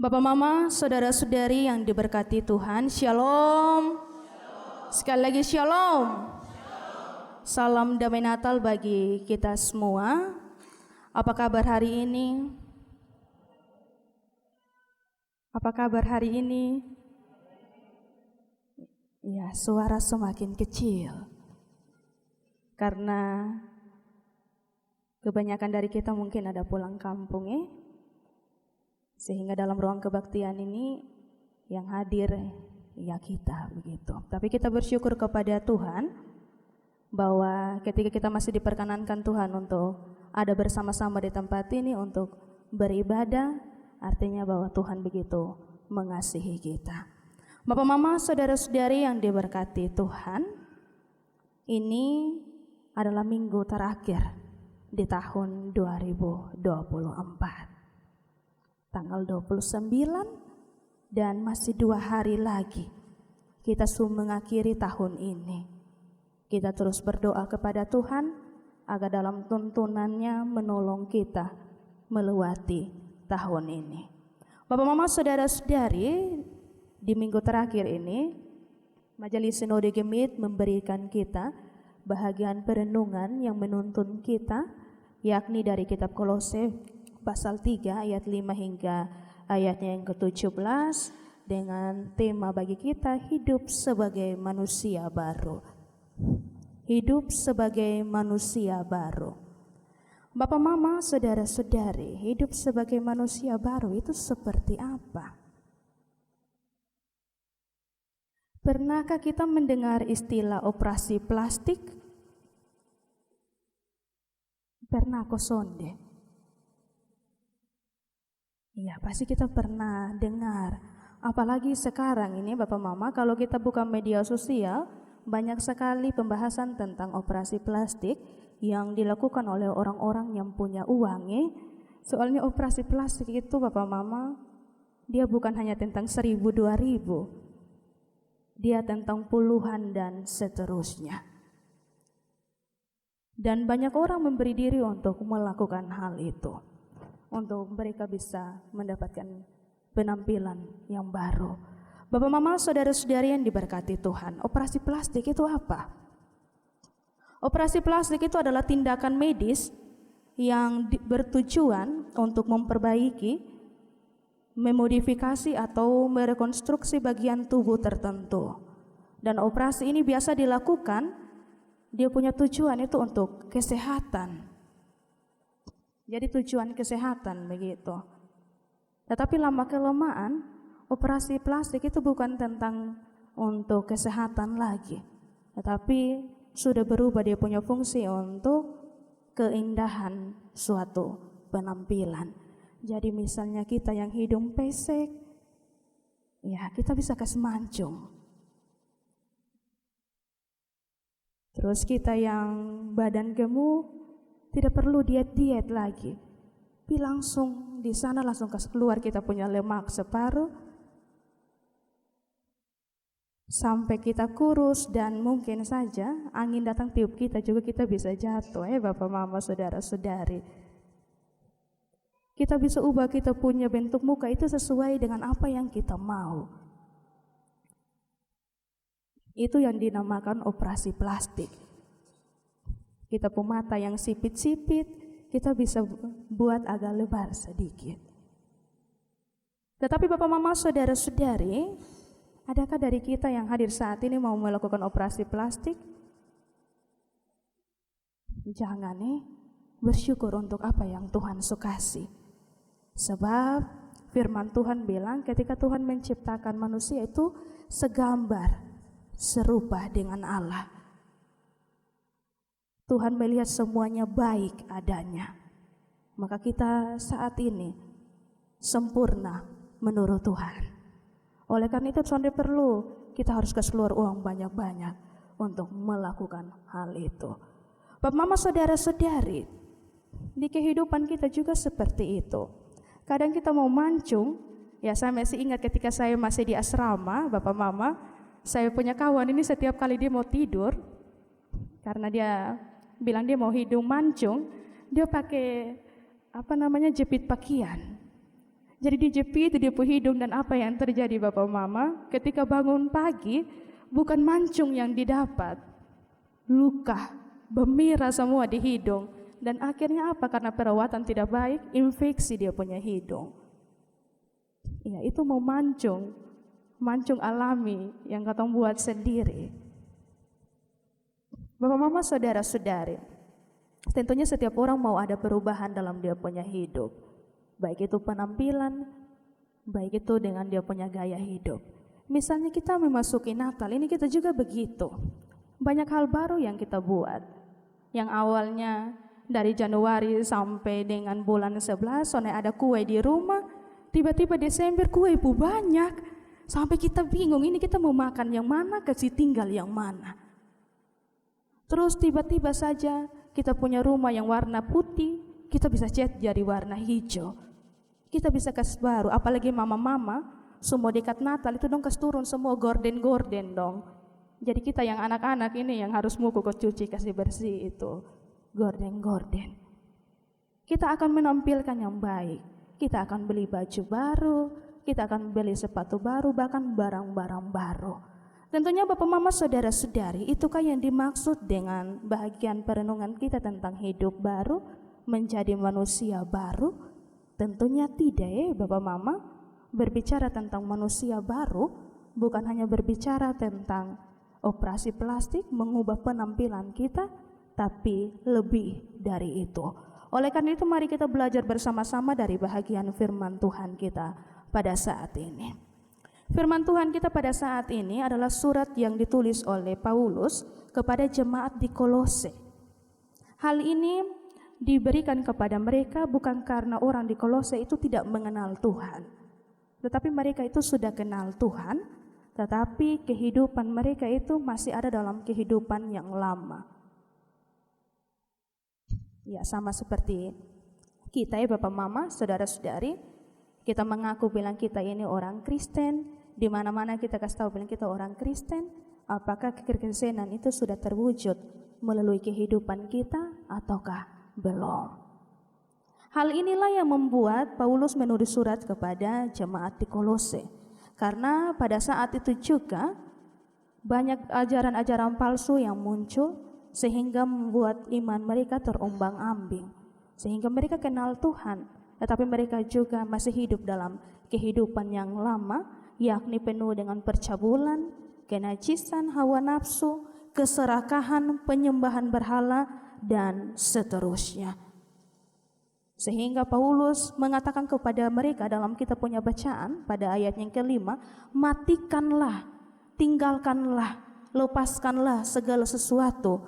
Bapak Mama, saudara-saudari yang diberkati Tuhan, Shalom. Sekali lagi Shalom. Salam damai Natal bagi kita semua. Apa kabar hari ini? Apa kabar hari ini? Ya, suara semakin kecil. Karena kebanyakan dari kita mungkin ada pulang kampung sehingga dalam ruang kebaktian ini yang hadir ya kita begitu. Tapi kita bersyukur kepada Tuhan bahwa ketika kita masih diperkenankan Tuhan untuk ada bersama-sama di tempat ini untuk beribadah, artinya bahwa Tuhan begitu mengasihi kita. Bapak Mama, saudara-saudari yang diberkati Tuhan, ini adalah minggu terakhir di tahun 2024. Tanggal 29 dan masih 2 hari lagi kita sudah mengakhiri tahun ini. Kita terus berdoa kepada Tuhan agar dalam tuntunannya menolong kita melewati tahun ini. Bapak Mama, saudara-saudari, di minggu terakhir ini Majelis Sinode Gemit memberikan kita bahagian perenungan yang menuntun kita, yakni dari kitab Kolose pasal 3 ayat 5 hingga ayatnya yang ke-17 dengan tema bagi kita hidup sebagai manusia baru. Hidup sebagai manusia baru. Bapak Mama, saudara-saudari, hidup sebagai manusia baru itu seperti apa? Pernahkah kita mendengar istilah operasi plastik? Pernah kosonde? Iya, pasti kita pernah dengar. Apalagi sekarang ini Bapak Mama, kalau kita buka media sosial, banyak sekali pembahasan tentang operasi plastik yang dilakukan oleh orang-orang yang punya uang. Soalnya operasi plastik itu Bapak Mama, dia bukan hanya tentang 1.000, 2.000. Dia tentang puluhan dan seterusnya. Dan banyak orang memberi diri untuk melakukan hal itu, untuk mereka bisa mendapatkan penampilan yang baru. Bapak Mama, saudara-saudari yang diberkati Tuhan, operasi plastik itu apa? Operasi plastik itu adalah tindakan medis yang bertujuan untuk memperbaiki, memodifikasi atau merekonstruksi bagian tubuh tertentu. Dan operasi ini biasa dilakukan, dia punya tujuan itu untuk kesehatan. Jadi tujuan kesehatan begitu. Tetapi lama-kelamaan operasi plastik itu bukan tentang untuk kesehatan lagi, tetapi sudah berubah, dia punya fungsi untuk keindahan suatu penampilan. Jadi misalnya kita yang hidung pesek, ya kita bisa kasih mancung. Terus kita yang badan gemuk tidak perlu diet-diet lagi. Tapi langsung di sana langsung keluar kita punya lemak separuh. Sampai kita kurus dan mungkin saja angin datang tiup kita juga kita bisa jatuh. Bapak Mama, saudara-saudari. Kita bisa ubah kita punya bentuk muka itu sesuai dengan apa yang kita mau. Itu yang dinamakan operasi plastik. Kita punya mata yang sipit-sipit, kita bisa buat agak lebar sedikit. Tetapi Bapak Mama, saudara-saudari, adakah dari kita yang hadir saat ini mau melakukan operasi plastik? Jangan bersyukur untuk apa yang Tuhan sukasi. Sebab firman Tuhan bilang ketika Tuhan menciptakan manusia itu segambar, serupa dengan Allah. Tuhan melihat semuanya baik adanya. Maka kita saat ini sempurna menurut Tuhan. Oleh karena itu saudara perlu kita harus keluar uang banyak-banyak untuk melakukan hal itu. Bapak Mama, saudara-saudari, di kehidupan kita juga seperti itu. Kadang kita mau mancung, ya saya masih ingat ketika saya masih di asrama, Bapak Mama, saya punya kawan ini setiap kali dia mau tidur, karena dia bilang dia mau hidung mancung, dia pakai jepit pakaian. Jadi dijepit dia punya hidung, dan apa yang terjadi Bapak Mama? Ketika bangun pagi, bukan mancung yang didapat, luka, bermirah semua di hidung. Dan akhirnya apa? Karena perawatan tidak baik, infeksi dia punya hidung. Ya, itu mau mancung alami yang katong buat sendiri. Bapak Mama, saudara-saudari, tentunya setiap orang mau ada perubahan dalam dia punya hidup, baik itu penampilan, baik itu dengan dia punya gaya hidup. Misalnya kita memasuki Natal, ini kita juga begitu. Banyak hal baru yang kita buat. Yang awalnya dari Januari sampai dengan bulan 11, soalnya ada kue di rumah, tiba-tiba Desember kue bu banyak. Sampai kita bingung, ini kita mau makan yang mana, kasih tinggal yang mana. Terus tiba-tiba saja kita punya rumah yang warna putih, kita bisa cat jadi warna hijau. Kita bisa kasih baru, apalagi mama-mama, semua dekat Natal itu dong kasih turun semua gorden-gorden dong. Jadi kita yang anak-anak ini yang harus muku cuci kasih bersih itu gorden-gorden. Kita akan menampilkan yang baik, kita akan beli baju baru, kita akan beli sepatu baru, bahkan barang-barang baru. Tentunya Bapak Mama saudara-saudari, itukah yang dimaksud dengan bagian perenungan kita tentang hidup baru, menjadi manusia baru? Tentunya tidak ya Bapak Mama. Berbicara tentang manusia baru bukan hanya berbicara tentang operasi plastik mengubah penampilan kita, tapi lebih dari itu. Oleh karena itu mari kita belajar bersama-sama dari bahagian firman Tuhan kita pada saat ini. Firman Tuhan kita pada saat ini adalah surat yang ditulis oleh Paulus kepada jemaat di Kolose. Hal ini diberikan kepada mereka bukan karena orang di Kolose itu tidak mengenal Tuhan, tetapi mereka itu sudah kenal Tuhan, tetapi kehidupan mereka itu masih ada dalam kehidupan yang lama. Ya, sama seperti kita ya Bapak Mama, saudara-saudari, kita mengaku bilang kita ini orang Kristen, di mana-mana kita kasih tahu bilang kita orang Kristen, apakah kekristenan itu sudah terwujud melalui kehidupan kita ataukah belum? Hal inilah yang membuat Paulus menulis surat kepada jemaat di Kolose. Karena pada saat itu juga banyak ajaran-ajaran palsu yang muncul sehingga membuat iman mereka terombang-ambing. Sehingga mereka kenal Tuhan, tetapi mereka juga masih hidup dalam kehidupan yang lama, yakni penuh dengan percabulan, kenajisan, hawa nafsu, keserakahan, penyembahan berhala, dan seterusnya. Sehingga Paulus mengatakan kepada mereka dalam kita punya bacaan pada ayat yang kelima, matikanlah, tinggalkanlah, lepaskanlah segala sesuatu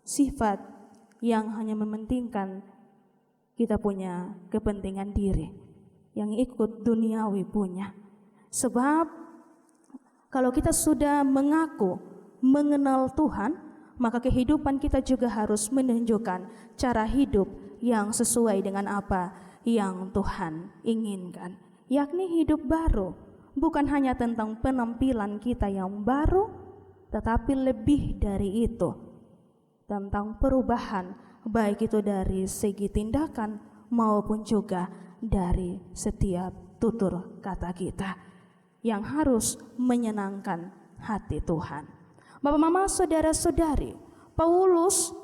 sifat yang hanya mementingkan kita punya kepentingan diri, yang ikut duniawi punya. Sebab kalau kita sudah mengaku mengenal Tuhan, maka kehidupan kita juga harus menunjukkan cara hidup yang sesuai dengan apa yang Tuhan inginkan, yakni hidup baru. Bukan hanya tentang penampilan kita yang baru, tetapi lebih dari itu, tentang perubahan, baik itu dari segi tindakan maupun juga dari setiap tutur kata kita yang harus menyenangkan hati Tuhan. Bapak Mama saudara-saudari, Paulus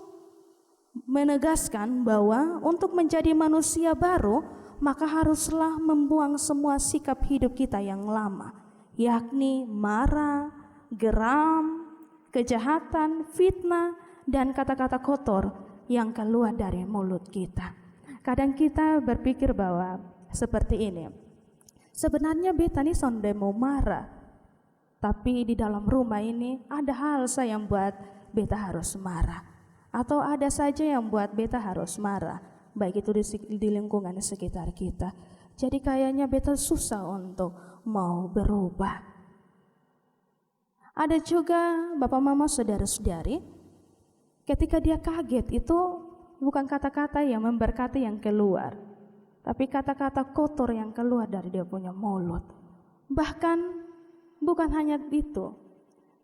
menegaskan bahwa untuk menjadi manusia baru maka haruslah membuang semua sikap hidup kita yang lama, yakni marah, geram, kejahatan, fitnah, dan kata-kata kotor yang keluar dari mulut kita. Kadang kita berpikir bahwa seperti ini, sebenarnya beta ini sonde mau marah, tapi di dalam rumah ini ada hal saya yang buat beta harus marah, atau ada saja yang buat beta harus marah, baik itu di lingkungan sekitar kita. Jadi kayaknya beta susah untuk mau berubah. Ada juga Bapak Mama saudara-saudari, ketika dia kaget itu bukan kata-kata yang memberkati yang keluar, tapi kata-kata kotor yang keluar dari dia punya mulut. Bahkan bukan hanya itu,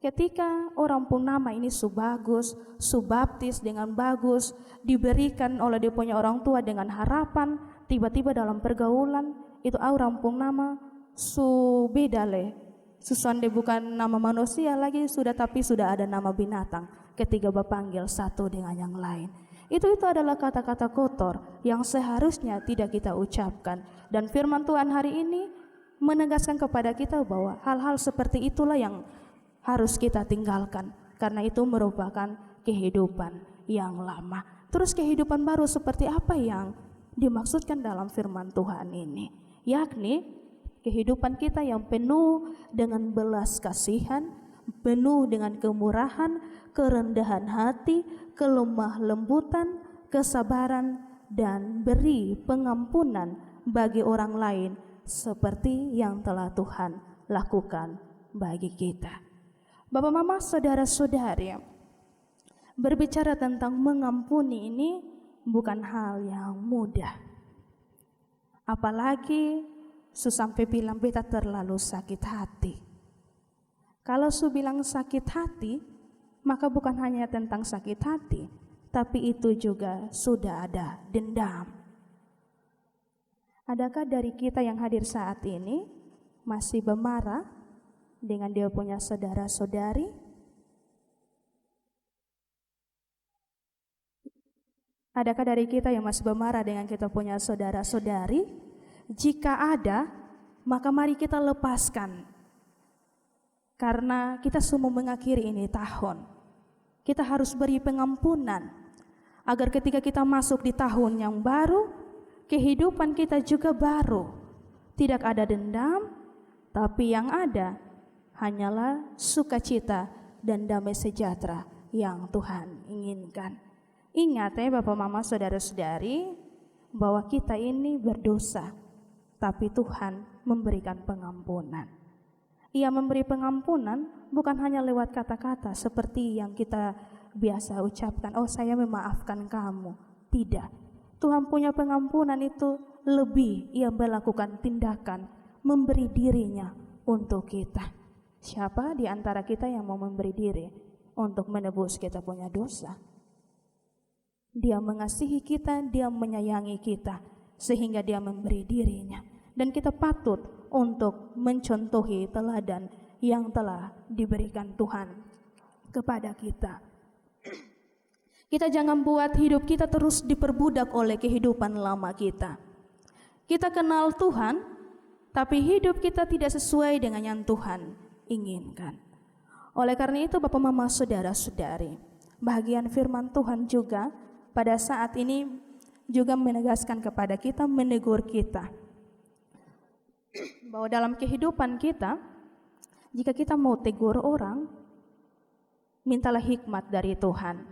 ketika orang pun nama ini bagus, baptis dengan bagus, diberikan oleh dia punya orang tua dengan harapan, tiba-tiba dalam pergaulan itu orang pun nama su beda le. Susunde bukan nama manusia lagi sudah, tapi sudah ada nama binatang ketika berpanggil satu dengan yang lain. Itu adalah kata-kata kotor yang seharusnya tidak kita ucapkan. Dan firman Tuhan hari ini menegaskan kepada kita bahwa hal-hal seperti itulah yang harus kita tinggalkan, karena itu merupakan kehidupan yang lama. Terus kehidupan baru seperti apa yang dimaksudkan dalam firman Tuhan ini? Yakni kehidupan kita yang penuh dengan belas kasihan, penuh dengan kemurahan, kerendahan hati, kelemah lembutan, kesabaran, dan beri pengampunan bagi orang lain seperti yang telah Tuhan lakukan bagi kita. Bapak, Mama, saudara-saudari, berbicara tentang mengampuni ini bukan hal yang mudah. Apalagi sampai bilang beta terlalu sakit hati. Kalau su bilang sakit hati, maka bukan hanya tentang sakit hati, tapi itu juga sudah ada dendam. Adakah dari kita yang hadir saat ini masih bermarah dengan dia punya saudara-saudari? Adakah dari kita yang masih bermarah dengan kita punya saudara-saudari? Jika ada, maka mari kita lepaskan. Karena kita semua mengakhiri ini tahun, kita harus beri pengampunan agar ketika kita masuk di tahun yang baru, kehidupan kita juga baru. Tidak ada dendam, tapi yang ada hanyalah sukacita dan damai sejahtera yang Tuhan inginkan. Ingat ya Bapak, Mama, saudara-saudari, bahwa kita ini berdosa, tapi Tuhan memberikan pengampunan. Ia memberi pengampunan bukan hanya lewat kata-kata seperti yang kita biasa ucapkan, oh saya memaafkan kamu. Tidak. Tuhan punya pengampunan itu lebih, ia melakukan tindakan, memberi dirinya untuk kita. Siapa di antara kita yang mau memberi diri untuk menebus kita punya dosa? Dia mengasihi kita, dia menyayangi kita, sehingga dia memberi dirinya. Dan kita patut untuk mencontohi teladan yang telah diberikan Tuhan kepada kita. Kita jangan buat hidup kita terus diperbudak oleh kehidupan lama kita. Kita kenal Tuhan, tapi hidup kita tidak sesuai dengan yang Tuhan inginkan. Oleh karena itu Bapak, Mama, saudara-saudari, bagian firman Tuhan juga pada saat ini juga menegaskan kepada kita, menegur kita, bahwa dalam kehidupan kita, jika kita mau tegur orang, mintalah hikmat dari Tuhan,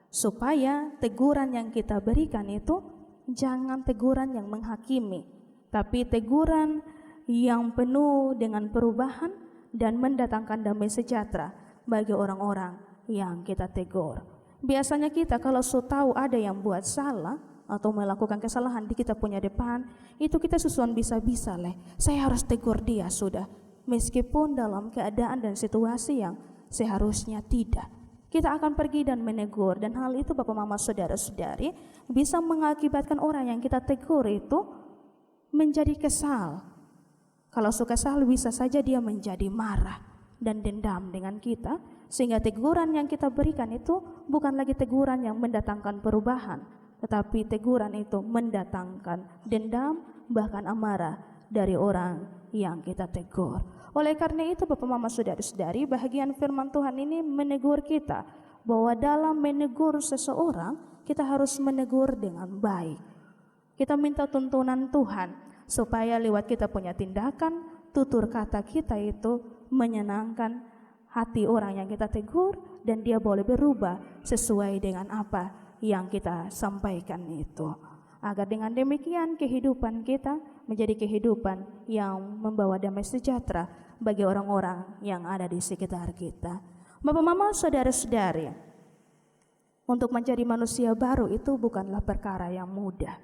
supaya teguran yang kita berikan itu jangan teguran yang menghakimi, tapi teguran yang penuh dengan perubahan dan mendatangkan damai sejahtera bagi orang-orang yang kita tegur. Biasanya kita kalau tahu ada yang buat salah atau melakukan kesalahan di kita punya depan, itu kita susun bisa-bisa leh, saya harus tegur dia sudah, meskipun dalam keadaan dan situasi yang seharusnya tidak. Kita akan pergi dan menegur, dan hal itu Bapak, Mama, saudara-saudari bisa mengakibatkan orang yang kita tegur itu menjadi kesal. Kalau suka kesal bisa saja dia menjadi marah dan dendam dengan kita, sehingga teguran yang kita berikan itu bukan lagi teguran yang mendatangkan perubahan, tetapi teguran itu mendatangkan dendam, bahkan amarah dari orang yang kita tegur. Oleh karena itu Bapak, Mama, saudara-saudari, bahagian firman Tuhan ini menegur kita bahwa dalam menegur seseorang kita harus menegur dengan baik. Kita minta tuntunan Tuhan supaya lewat kita punya tindakan, tutur kata kita itu menyenangkan hati orang yang kita tegur, dan dia boleh berubah sesuai dengan apa yang kita sampaikan itu, agar dengan demikian kehidupan kita menjadi kehidupan yang membawa damai sejahtera bagi orang-orang yang ada di sekitar kita. Bapak, Mama, saudara-saudari, untuk menjadi manusia baru itu bukanlah perkara yang mudah.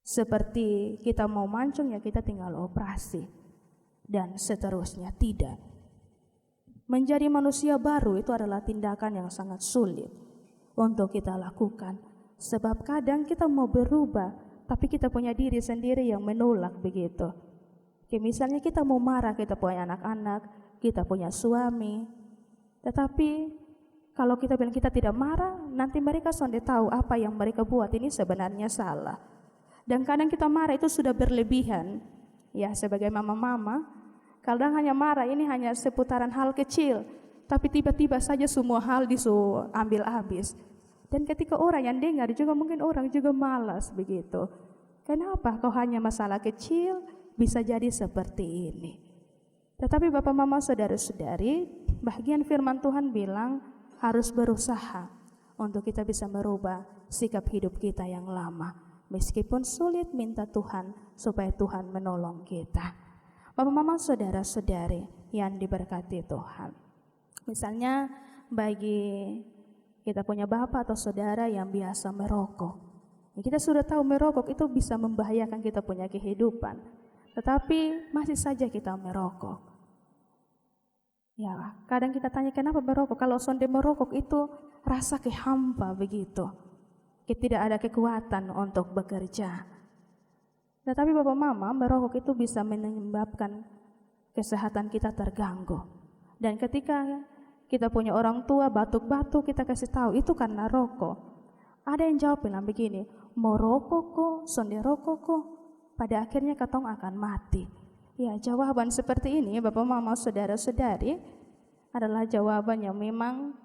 Seperti kita mau mancung ya kita tinggal operasi dan seterusnya. Tidak. Menjadi manusia baru itu adalah tindakan yang sangat sulit untuk kita lakukan, sebab kadang kita mau berubah tapi kita punya diri sendiri yang menolak begitu. Kayak misalnya kita mau marah, kita punya anak-anak, kita punya suami, tetapi kalau kita bilang kita tidak marah, nanti mereka sudah tahu apa yang mereka buat ini sebenarnya salah. Dan kadang kita marah itu sudah berlebihan. Ya, sebagai mama-mama, kadang hanya marah ini hanya seputaran hal kecil, tapi tiba-tiba saja semua hal disuruh ambil habis. Dan ketika orang yang dengar juga mungkin orang juga malas begitu. Kenapa kau hanya masalah kecil bisa jadi seperti ini? Tetapi Bapak Mama Saudara-saudari, bagian firman Tuhan bilang harus berusaha untuk kita bisa merubah sikap hidup kita yang lama. Meskipun sulit, minta Tuhan supaya Tuhan menolong kita. Bapak Mama Saudara-saudari yang diberkati Tuhan. Misalnya bagi kita punya bapak atau saudara yang biasa merokok. Kita sudah tahu merokok itu bisa membahayakan kita punya kehidupan. Tetapi masih saja kita merokok. Ya, kadang kita tanya kenapa merokok? Kalau sonde merokok itu rasa kehampa begitu. Tidak ada kekuatan untuk bekerja. Tetapi Bapak Mama, merokok itu bisa menyebabkan kesehatan kita terganggu. Dan ketika kita punya orang tua batuk-batuk, kita kasih tahu itu karena rokok. Ada yang jawab bilang begini, mau rokok kok, sonde rokok kok, pada akhirnya katong akan mati. Ya, jawaban seperti ini Bapak Mama Saudara-saudari adalah jawaban yang memang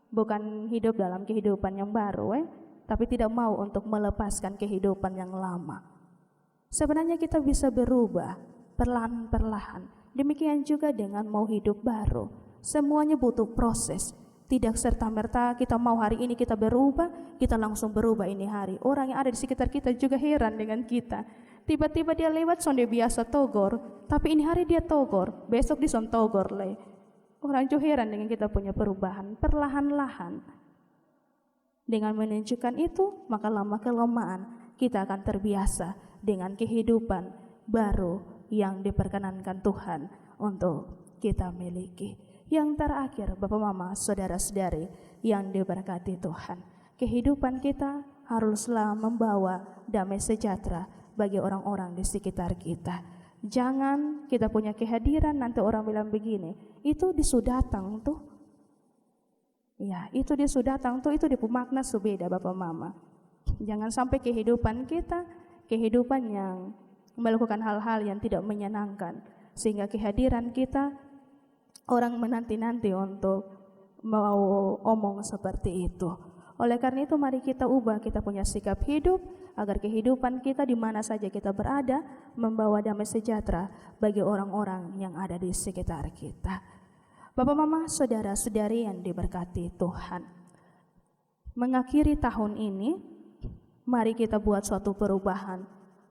bukan hidup dalam kehidupan yang baru, tapi tidak mau untuk melepaskan kehidupan yang lama. Sebenarnya kita bisa berubah perlahan-perlahan. Demikian juga dengan mau hidup baru. Semuanya butuh proses. Tidak serta-merta kita mau hari ini kita berubah, kita langsung berubah ini hari. Orang yang ada di sekitar kita juga heran dengan kita. Tiba-tiba dia lewat sonde biasa togor, tapi ini hari dia togor, besok dia son togor le. Orang juga heran dengan kita punya perubahan perlahan-lahan. Dengan menunjukkan itu, maka lama-kelamaan kita akan terbiasa dengan kehidupan baru yang diperkenankan Tuhan untuk kita miliki. Yang terakhir, Bapak Mama Saudara-saudari yang diberkati Tuhan, kehidupan kita haruslah membawa damai sejahtera bagi orang-orang di sekitar kita. Jangan kita punya kehadiran nanti orang bilang begini, itu dia sudah datang tuh. Ya, itu dia sudah datang tuh, itu dia makna subeda Bapak Mama. Jangan sampai kehidupan kita, kehidupan yang melakukan hal-hal yang tidak menyenangkan, sehingga kehadiran kita orang menanti-nanti untuk mau omong seperti itu. Oleh karena itu mari kita ubah kita punya sikap hidup agar kehidupan kita di mana saja kita berada membawa damai sejahtera bagi orang-orang yang ada di sekitar kita. Bapak Mama Saudara-saudari yang diberkati Tuhan, mengakhiri tahun ini mari kita buat suatu perubahan,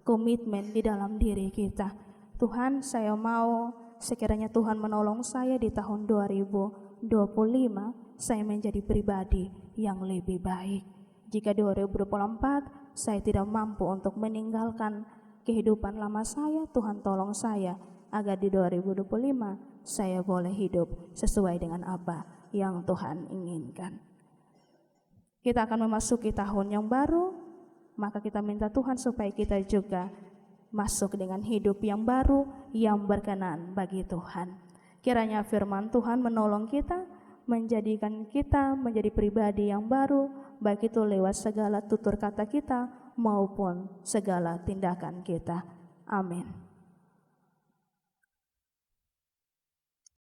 komitmen di dalam diri kita. Tuhan, saya mau sekiranya Tuhan menolong saya di tahun 2025, saya menjadi pribadi yang lebih baik. Jika 2024 saya tidak mampu untuk meninggalkan kehidupan lama saya, Tuhan tolong saya agar di 2025 saya boleh hidup sesuai dengan apa yang Tuhan inginkan. Kita akan memasuki tahun yang baru, maka kita minta Tuhan supaya kita juga masuk dengan hidup yang baru yang berkenan bagi Tuhan. Kiranya firman Tuhan menolong kita, menjadikan kita menjadi pribadi yang baru, baik itu lewat segala tutur kata kita maupun segala tindakan kita. Amin.